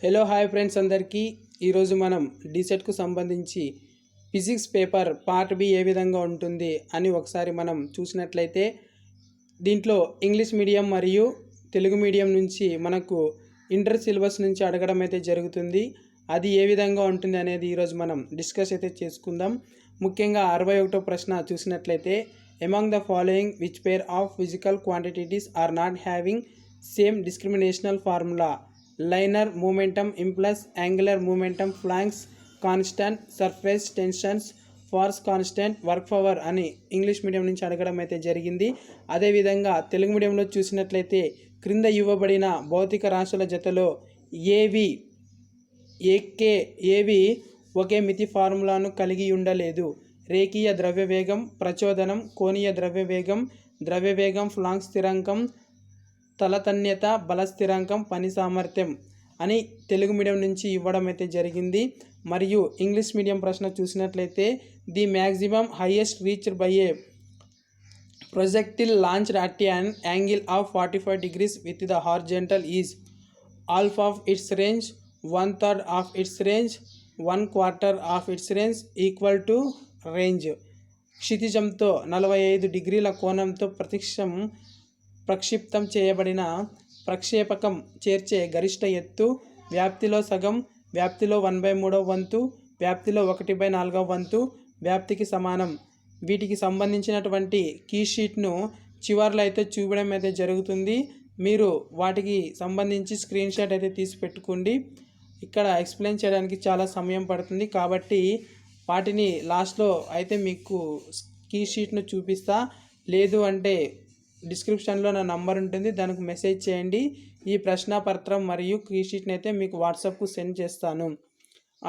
Hello hi friends అందరికీ ఈరోజు మనం డీసెట్కు సంబంధించి ఫిజిక్స్ పేపర్ పార్ట్ బి ఏ విధంగా ఉంటుంది అని ఒకసారి మనం చూసినట్లయితే దీంట్లో ఇంగ్లీష్ మీడియం మరియు తెలుగు మీడియం నుంచి మనకు ఇంటర్ సిలబస్ నుంచి అడగడం అయితే జరుగుతుంది. అది ఏ విధంగా ఉంటుంది అనేది ఈరోజు మనం డిస్కస్ అయితే చేసుకుందాం. ముఖ్యంగా 61వ ప్రశ్న చూసినట్లయితే among the following which pair of physical quantities are not having same డిస్క్రిమినేషనల్ formula linear momentum impulse angular momentum Planck's constant surface tensions force constant work power అని ఇంగ్లీష్ మీడియం నుంచి అడగడం అయితే జరిగింది. అదేవిధంగా తెలుగు మీడియంలో చూసినట్లయితే క్రింద ఇవ్వబడిన భౌతిక రాశుల జతలో ఏవి ఒకే మితి ఫార్ములాను కలిగి ఉండలేదు. రేఖీయ ద్రవ్యవేగం, ప్రచోదనం, కోణీయ ద్రవ్యవేగం, ఫ్లాంక్ స్థిరాంకం, తలతన్యత, బల స్థిరాంకం, పని సామర్థ్యం అని తెలుగు మీడియం నుంచి ఇవ్వడం అయితే జరిగింది. మరియు ఇంగ్లీష్ మీడియం ప్రశ్న చూసినట్లయితే the maximum highest reached by a projectile launched at an angle of 45 degrees with the horizontal is half of its range, 1/3 of its range, 1/4 of its range equal to range. క్షితిజంతో 45 డిగ్రీల కోణంతో ప్రక్షిప్తం చేయబడిన ప్రక్షేపకం చేర్చే గరిష్ట ఎత్తు, వ్యాప్తిలో సగం, వ్యాప్తిలో 1/3 వంతు, వ్యాప్తిలో 1/4 వంతు వ్యాప్తికి సమానం. వీటికి సంబంధించినటువంటి కీ షీట్ను చివర్లో అయితే చూపడం అయితే జరుగుతుంది. మీరు వాటికి సంబంధించి స్క్రీన్ షాట్ అయితే తీసి పెట్టుకోండి. ఇక్కడ ఎక్స్ప్లెయిన్ చేయడానికి చాలా సమయం పడుతుంది కాబట్టి వాటిని లాస్ట్లో అయితే మీకు కీ షీట్ను చూపిస్తా. లేదు అంటే డిస్క్రిప్షన్లో నా నంబర్ ఉంటుంది, దానికి మెసేజ్ చేయండి. ఈ ప్రశ్నపత్రం మరియు కీ షీట్ని అయితే మీకు వాట్సాప్కు సెండ్ చేస్తాను.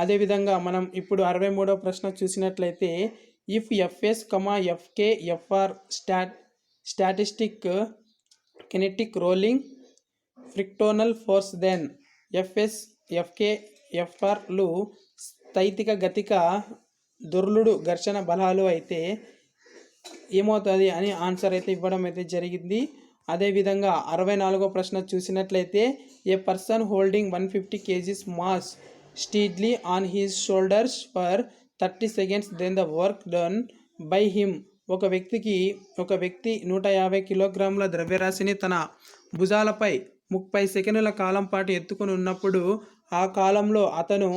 అదేవిధంగా మనం ఇప్పుడు 63వ ప్రశ్న చూసినట్లయితే if FS, FK, FR statistic kinetic rolling frictional force then FS, FK, ఎఫ్ఆర్లు స్థైతిక గతిక దొర్లుడు ఘర్షణ బలాలు అయితే ఏమవుతుంది అని ఆన్సర్ అయితే ఇవ్వడం అయితే జరిగింది. అదేవిధంగా 64వ ప్రశ్న చూసినట్లయితే a person holding 150 kgs mass steadily on his shoulders for 30 seconds then the work done by him. ఒక వ్యక్తి 150 కిలోగ్రాముల ద్రవ్యరాశిని తన భుజాలపై 30 సెకండ్ల కాలం పాటు ఎత్తుకుని ఉన్నప్పుడు ఆ కాలంలో అతను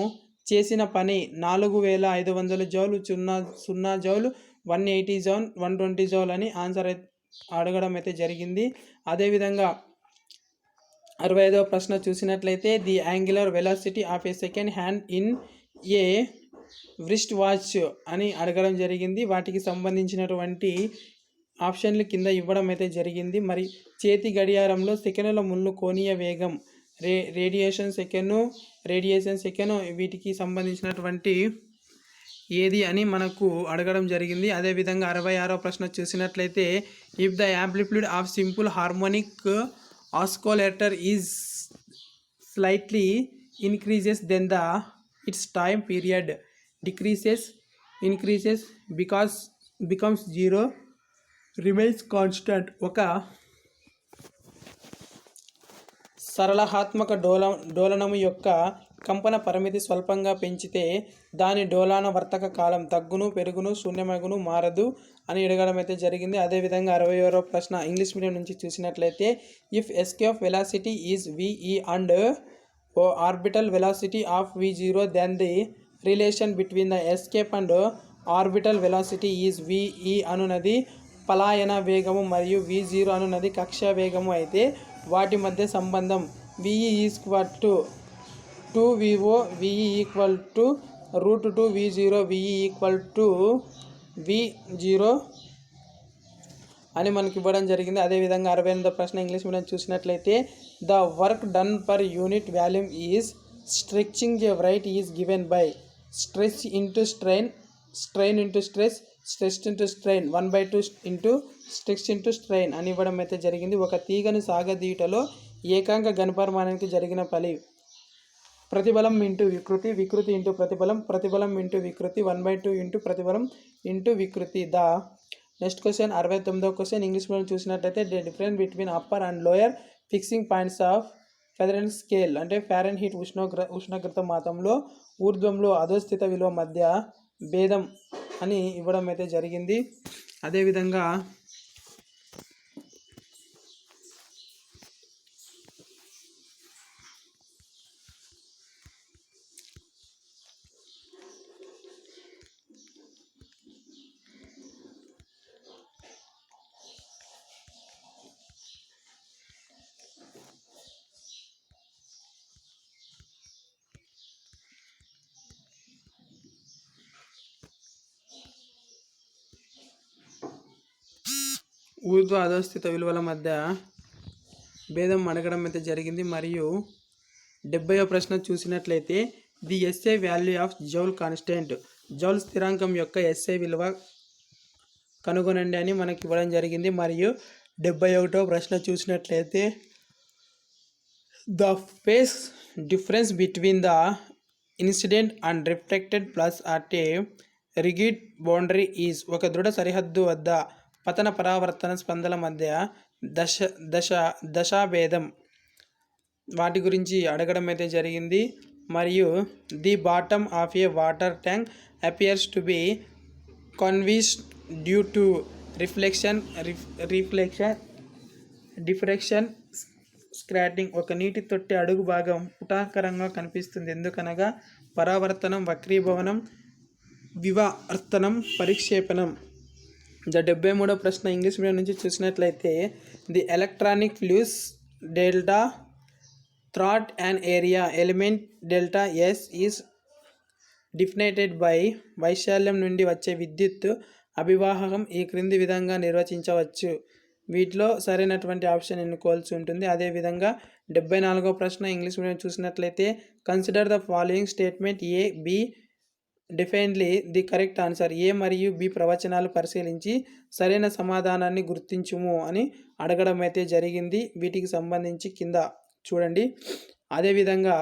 చేసిన పని 4500 జౌలు, 0 జౌలు, 180 జౌల్, 120 జౌల్ అని ఆన్సర్ అడగడం అయితే జరిగింది. అదేవిధంగా 65వ ప్రశ్న చూసినట్లయితే the angular velocity of A second hand in a wrist watch అని అడగడం జరిగింది. వాటికి సంబంధించినటువంటి ఆప్షన్లు కింద ఇవ్వడం అయితే జరిగింది. మరి చేతి గడియారంలో సెకనుల ముళ్ళు కోణీయ వేగం, రేడియేషన్ సెకను వీటికి సంబంధించినటువంటి ఏది అని మనకు అడగడం జరిగింది. అదేవిధంగా 66వ ప్రశ్న చూసినట్లయితే if the amplitude of simple harmonic oscillator is slightly increases then the its time period increases becomes 0 remains constant. ఒక సరళాత్మక డోలనము యొక్క కంపన పరిమితి స్వల్పంగా పెంచితే దాని డోలన వర్తక కాలం తగ్గును, పెరుగును, శూన్యమగును, మారదు అని అడగడం అయితే జరిగింది. అదేవిధంగా 61వ ప్రశ్న ఇంగ్లీష్ మీడియం నుంచి చూసినట్లయితే if escape velocity is VE and orbital velocity of v0 then the relation between the escape and orbital velocity is VE అనున్నది పలాయన వేగము మరియు v0 అనున్నది కక్ష్య వేగము అయితే వాటి మధ్య సంబంధం VE equal to 2VO VE equal to √2 V0 VE equal to V0 అని మనకి ఇవ్వడం జరిగింది. అదేవిధంగా 68వ ప్రశ్న ఇంగ్లీష్ మీడియం చూసినట్లయితే the work done per unit volume is stretching A right is given by stress into strain, strain into stress into strain, 1/2 into stress into strain అని ఇవ్వడం అయితే జరిగింది. ఒక తీగను సాగదీయటలో ఏకాంక ఘనపరిమాణానికి జరిగిన పని ప్రతిబలం ఇంటూ వికృతి, వికృతి ఇంటూ ప్రతిబలం ఇంటూ వికృతి, 1/2 ఇంటూ ప్రతిబలం ఇంటూ వికృతి. నెక్స్ట్ క్వశ్చన్ 69వ క్వశ్చన్ ఇంగ్లీష్ మీడియం చూసినట్లయితే the difference between upper and lower fixing points of Fahrenheit scale అంటే ఫారెన్హీట్ ఉష్ణోగ్రత మాత్రంలో ఊర్ధ్వంలో అధోస్థిత విలువ మధ్య భేదం అని ఇవ్వడం అయితే జరిగింది. అదేవిధంగా ఊర్ధ్వ అధోస్థిత విలువల మధ్య భేదం అడగడం అయితే జరిగింది. మరియు 70వ ప్రశ్న చూసినట్లయితే the SI value of joule constant, joule స్థిరాంకం యొక్క ఎస్ఐ విలువ కనుగొనండి అని మనకి ఇవ్వడం జరిగింది. మరియు 71వ ప్రశ్న చూసినట్లయితే the phase difference between the incident and reflected pulse at a rigid boundary is, ఒక దృఢ సరిహద్దు వద్ద పతన పరావర్తన స్పందన మధ్య దశాభేదం వాటి గురించి అడగడం అయితే జరిగింది. మరియు the bottom of a water tank appears to be convex due to diffraction స్క్రాటింగ్, ఒక నీటి తొట్టి అడుగు భాగం పుటాకరంగా కనిపిస్తుంది ఎందుకనగా పరావర్తనం, వక్రీభవనం, వివర్తనం, పరిక్షేపణం. 73వ ప్రశ్న ఇంగ్లీష్ మీడియం నుంచి చూసినట్లయితే ది ఎలక్ట్రానిక్ ఫ్లూయిడ్స్ డెల్టా థ్రాట్ and area element delta S is defined by, వైశాల్యం నుండి వచ్చే విద్యుత్ అభివాహకం ఈ క్రింది విధంగా నిర్వచించవచ్చు. వీటిలో సరైనటువంటి ఆప్షన్ ఎన్నుకోవాల్సి ఉంటుంది. అదేవిధంగా 74వ ప్రశ్న ఇంగ్లీష్ మీడియం చూసినట్లయితే consider the following statement A B definitely the correct answer, A మరియు బి ప్రవచనాలు పరిశీలించి సరైన సమాధానాన్ని గుర్తించుము అని అడగడం అయితే జరిగింది. వీటికి సంబంధించి కింద చూడండి. అదేవిధంగా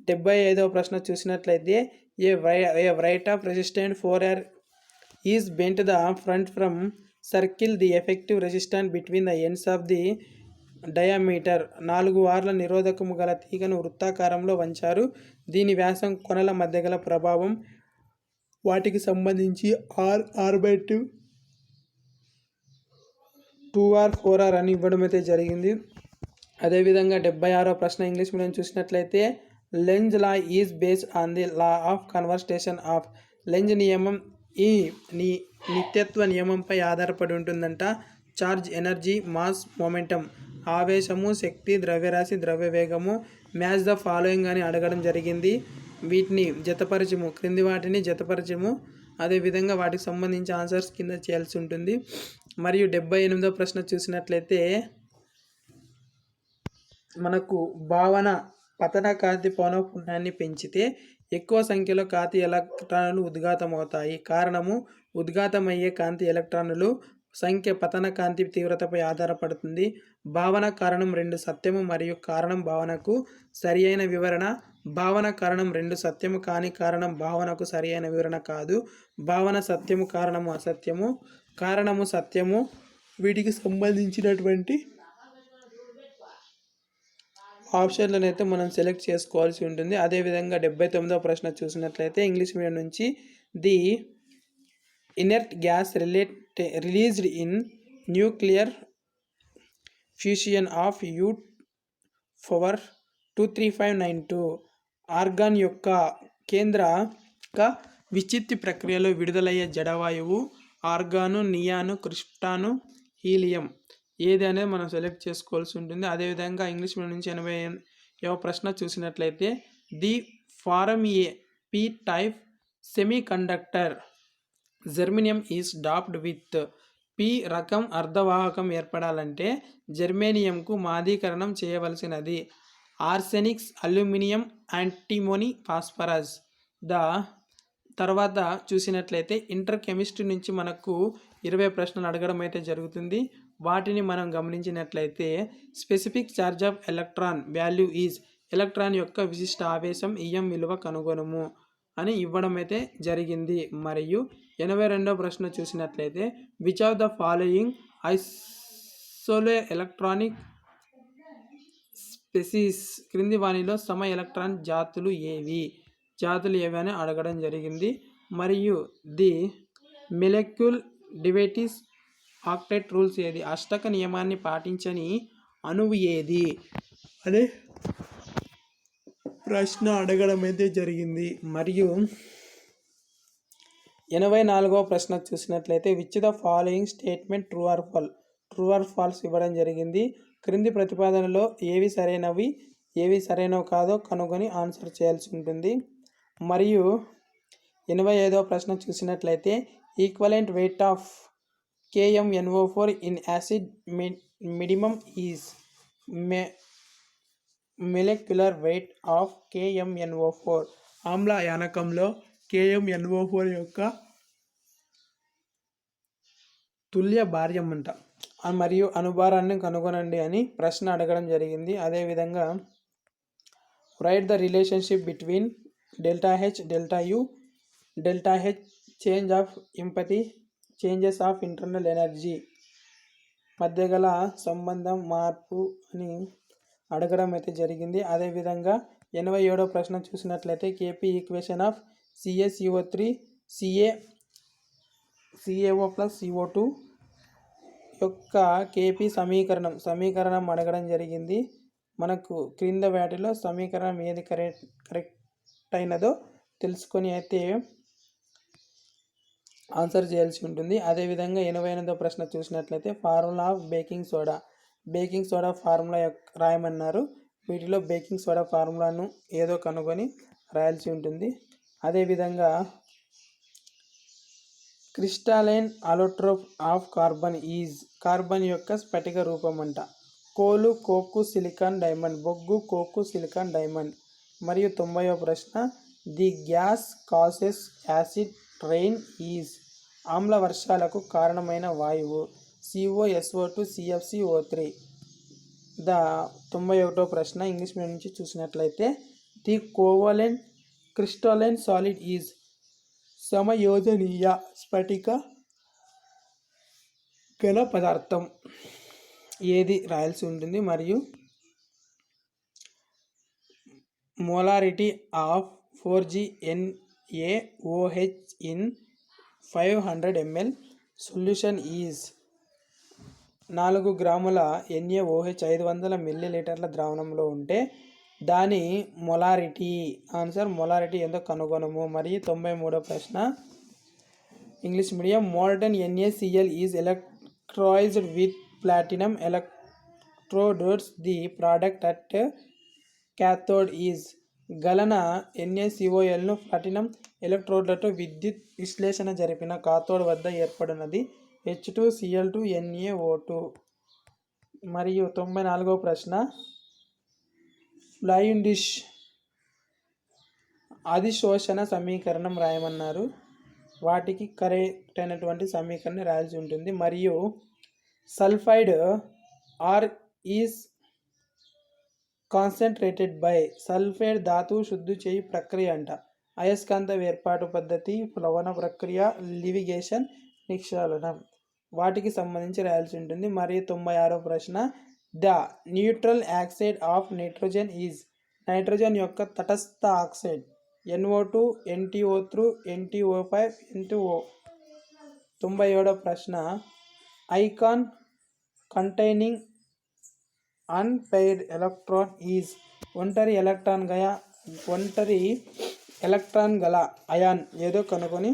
75వ ప్రశ్న చూసినట్లయితే a right of resistant 4R is bent the front from circle the effective resistant between the ends of the diameter, 4 వార్ల నిరోధకము గల తీగను వృత్తాకారంలో వంచారు. దీని వ్యాసం కొనల మధ్య గల ప్రభావం వాటికి సంబంధించి R/2, 2R, 4R అని ఇవ్వడం అయితే జరిగింది. అదేవిధంగా 76వ ప్రశ్న ఇంగ్లీష్ మీడియం చూసినట్లయితే Lenz law is based on the law of conversation of, Lenz నియమం ఈ నిత్యత్వ నియమంపై ఆధారపడి ఉంటుందంట. చార్జ్, ఎనర్జీ, మాస్, మొమెంటం, ఆవేశము, శక్తి, ద్రవ్యరాశి, ద్రవ్యవేగము. మ్యాచ్ ద ఫాలోయింగ్ అని అడగడం జరిగింది. వీటిని జతపరచము, క్రింది వాటిని జతపరచము. అదేవిధంగా వాటికి సంబంధించి ఆన్సర్స్ కింద చేయాల్సి ఉంటుంది. మరియు 78వ ప్రశ్న చూసినట్లయితే మనకు భావన పతన కాంతి పౌనఃపున్యాన్ని పెంచితే ఎక్కువ సంఖ్యలో కాంతి ఎలక్ట్రాన్లు ఉద్గాతమవుతాయి. కారణము ఉద్గాతమయ్యే కాంతి ఎలక్ట్రాన్లు సంఖ్య పతన కాంతి తీవ్రతపై ఆధారపడుతుంది. భావన కారణం 2 సత్యము మరియు కారణం భావనకు సరి అయిన వివరణ. భావన కారణం 2 సత్యము కానీ కారణం భావనకు సరి అయిన వివరణ కాదు. భావన సత్యము, కారణము అసత్యము. కారణము సత్యము. వీటికి సంబంధించినటువంటి ఆప్షన్లను అయితే మనం సెలెక్ట్ చేసుకోవాల్సి ఉంటుంది. అదేవిధంగా 79వ ప్రశ్న చూసినట్లయితే ఇంగ్లీష్ మీడియం నుంచి the inert gas released in nuclear fusion of U⁴23592 organ యొక్క కేంద్రక విచ్ఛిత్తి ప్రక్రియలో విడుదలయ్యే జడవాయువు ఆర్గాను, నియాను, క్రిప్టాను, హీలియం ఏది అనేది మనం సెలెక్ట్ చేసుకోవాల్సి ఉంటుంది. అదేవిధంగా ఇంగ్లీష్ మీడియం నుంచి 80వ ప్రశ్న చూసినట్లయితే the form a P type semiconductor germanium is doped with, P రకం అర్ధవాహకం ఏర్పడాలంటే జెర్మేనియంకు మాదీకరణం చేయవలసినది ఆర్సెనిక్స్, అల్యూమినియం, యాంటిమోనీ, ఫాస్ఫరస్. తర్వాత చూసినట్లయితే ఇంటర్ కెమిస్ట్రీ నుంచి మనకు 20 ప్రశ్నలు అడగడం అయితే జరుగుతుంది. వాటిని మనం గమనించినట్లయితే specific charge of electron value is, electron యొక్క విశిష్ట ఆవేశం ఈఎం విలువ కనుగొనము అని ఇవ్వడం అయితే జరిగింది. మరియు 82వ ప్రశ్న చూసినట్లయితే which of the following isoelectronic species క్రింది వానిలో సమ ఎలక్ట్రాన్ జాతులు ఏవి అని అడగడం జరిగింది. మరియు ది మొలిక్యూల్ డివైటీస్ ఆక్టెట్ రూల్స్ ఏది, అష్టక నియమాన్ని పాటించని అణువు ఏది అనే ప్రశ్న అడగడం అయితే జరిగింది. మరియు 84వ ప్రశ్న చూసినట్లయితే which the following statement true or false ఇవ్వడం జరిగింది. క్రింది ప్రతిపాదనలో ఏవి సరైనవి ఏవి సరైనవి కాదో కనుగొని ఆన్సర్ చేయాల్సి ఉంటుంది. మరియు 85వ ప్రశ్న చూసినట్లయితే equivalent weight of KMNO4 in acid minimum is molecular weight of KMNO4 ఆమ్ల యానకంలో KMNO4 యొక్క తుల్య భార్యం అంట మరియు అనుభారాన్ని కనుగొనండి అని ప్రశ్న అడగడం జరిగింది. అదేవిధంగా right the relationship between ΔH ΔU ΔH change of empathy changes of internal energy మధ్య గల సంబంధం మార్పు అని అడగడం అయితే జరిగింది. అదేవిధంగా 87వ ప్రశ్న చూసినట్లయితే KP equation of CaCO3 CaCO plus CO2 యొక్క KP సమీకరణం అడగడం జరిగింది. మనకు క్రింద వాటిలో సమీకరణం ఏది కరెక్ట్ అయినదో తెలుసుకొని అయితే ఆన్సర్ చేయాల్సి ఉంటుంది. అదేవిధంగా 88వ ప్రశ్న చూసినట్లయితే formula of baking soda formula రాయమన్నారు. వీటిలో బేకింగ్ సోడా ఫార్ములాను ఏదో కనుగొని రాయాల్సి ఉంటుంది. అదేవిధంగా క్రిస్టాలైన్ అలోట్రోప్ ఆఫ్ కార్బన్ యొక్క స్ఫటిక రూపం అంట. కోలు కోకు సిలికాన్ డైమండ్, బొగ్గు కోకు సిలికాన్ డైమండ్. మరియు 90వ ప్రశ్న the gas causes acid rain is ఆమ్ల వర్షాలకు కారణమైన వాయువు COSO2 CFCO3. 91వ ప్రశ్న ఇంగ్లీష్ మీడియం నుంచి చూసినట్లయితే the covalent crystalline solid is సమయోజనీయ స్ఫటిక ఘన పదార్థం ఏది రాయాల్సి ఉంటుంది. మరియు molarity of 4GNaOH in 500 ml solution is 4 గ్రాముల NaOH 500 మిల్లీలీటర్ల ద్రావణంలో ఉంటే దాని మొలారిటీ ఎంతో కనుగొనము. మరియు 93వ ప్రశ్న English medium molten NaCl is electrolyzed with platinum electrodes the product at cathode is గలన NaCOlను ప్లాటినం ఎలక్ట్రోడ్లతో విద్యుత్ విశ్లేషణ జరిపిన కాథోడ్ వద్ద ఏర్పడినది H2Cl2NaO2. మరియు 94వ ప్రశ్న ఫ్లైండిష్ అధిశోషణ సమీకరణం రాయమన్నారు. వాటికి కరెక్ట్ అయినటువంటి సమీకరణం రాయాల్సి ఉంటుంది. మరియు sulphide ore is concentrated by sulphide ధాతువు శుద్ధి చేయి ప్రక్రియ అంట. అయస్కాంత వేర్పాటు పద్ధతి, ప్లవన ప్రక్రియ, లివిగేషన్, నిక్షాళనం వాటికి సంబంధించి రాయాల్సి ఉంటుంది. మరియు 96వ ప్రశ్న the neutral oxide of nitrogen is nitrogen యొక్క తటస్థ oxide NO2 NTO3 NTO5 N2O. 97వ ప్రశ్న icon containing unpaired electron is ఒంటరి ఎలక్ట్రాన్ గల అయాన్ ఏదో కనుగొని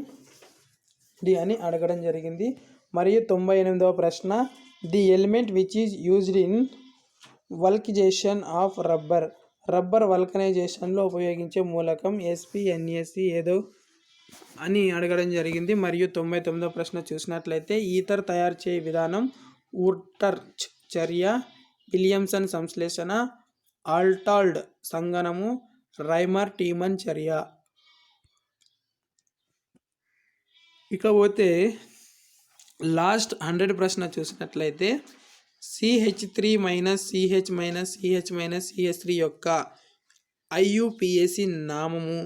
అని అడగడం జరిగింది. మరియు 98వ ప్రశ్న the element which is used in vulcanization of rubber వల్కనైజేషన్లో ఉపయోగించే మూలకం SpNaC ఏదో అని అడగడం జరిగింది. మరియు 99వ ప్రశ్న చూసినట్లయితే ఈథర్ తయారు చేయ విధానం ఊర్టర్చ్ చర్య, విలియమ్సన్ సంశ్లేషణ, ఆల్టాల్డ్ సంగమము, రైమర్ టీమన్ చర్య. ఇకపోతే లాస్ట్ 100 ప్రశ్న చూసినట్లయితే CH3 CH3 యొక్క IUPAC నామము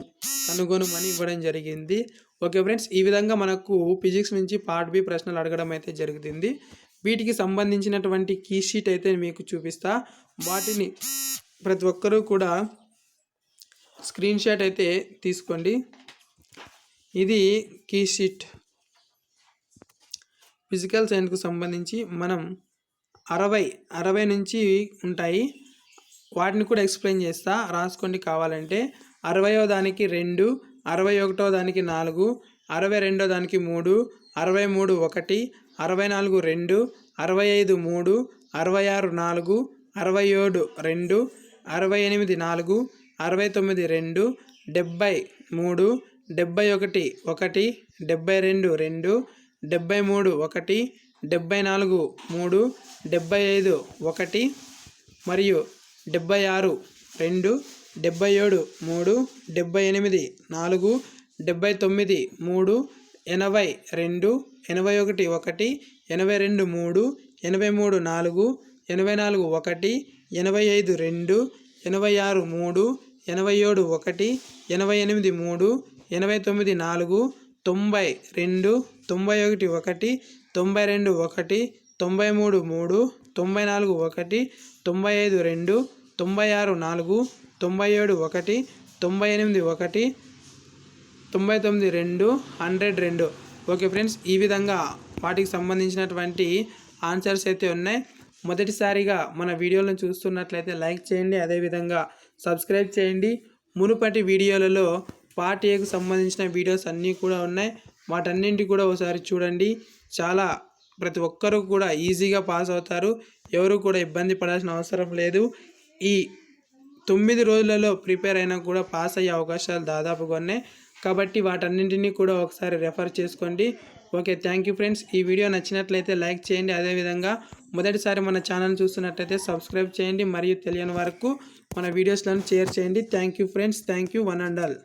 కనుగొనమని ఇవ్వడం జరిగింది. ఓకే ఫ్రెండ్స్, ఈ విధంగా మనకు ఫిజిక్స్ నుంచి పార్ట్ బి ప్రశ్నలు అడగడం అయితే జరుగుతుంది. వీటికి సంబంధించినటువంటి కీ షీట్ అయితే మీకు చూపిస్తా. వాటిని ప్రతి ఒక్కరూ కూడా స్క్రీన్ షాట్ అయితే తీసుకోండి. ఇది కీ షీట్. ఫిజికల్ సైన్స్కు సంబంధించి మనం 60 నుంచి ఉంటాయి. వాటిని కూడా ఎక్స్ప్లెయిన్ చేస్తా, రాసుకోండి కావాలంటే. 60వ దానికి 2, 61వ దానికి 4, 62వ దానికి 3, 63 1, 64 2, 65 3, 66 4, 67 2, 68 4, 69 2, 70 3, 71 1, 72 2, 73 1, 74 3, 75 1 మరియు 76 2, 77 3, 78 4, 79 3, 80 2, 81 1, 82 3, 83 4, 84 1, 85 2, 86 3, 87 1, 88 3, 89 4, 90 2, 91 1, 92 1, 93 3, 94 1, 95 2, 96 4, 97 1, 98 1, 99 2, 100 2. ఓకే ఫ్రెండ్స్, ఈ విధంగా వాటికి సంబంధించినటువంటి ఆన్సర్స్ అయితే ఉన్నాయి. మొదటిసారిగా మన వీడియోలను చూస్తున్నట్లయితే లైక్ చేయండి, అదేవిధంగా సబ్స్క్రైబ్ చేయండి. మునుపటి వీడియోలలో పార్ట్ ఏకు సంబంధించిన వీడియోస్ అన్నీ కూడా ఉన్నాయి. వాటన్నింటి కూడా ఒకసారి చూడండి. చాలా ప్రతి ఒక్కరూ కూడా ఈజీగా పాస్ అవుతారు. ఎవరు కూడా ఇబ్బంది పడాల్సిన అవసరం లేదు. ఈ 9 రోజులలో ప్రిపేర్ అయినా కూడా పాస్ అయ్యే అవకాశాలు దాదాపుగా ఉన్నాయి. కాబట్టి వాటన్నింటినీ కూడా ఒకసారి రెఫర్ చేసుకోండి. Okay, thank you friends. ఈ వీడియో నచ్చినట్లయితే లైక్ చేయండి, అదేవిధంగా మొదటిసారి మన ఛానల్ చూస్తున్నట్లయితే సబ్స్క్రైబ్ చేయండి, మరియు తెలియని వరకు మన వీడియోస్లను షేర్ చేయండి. Thank you friends, thank you one and all.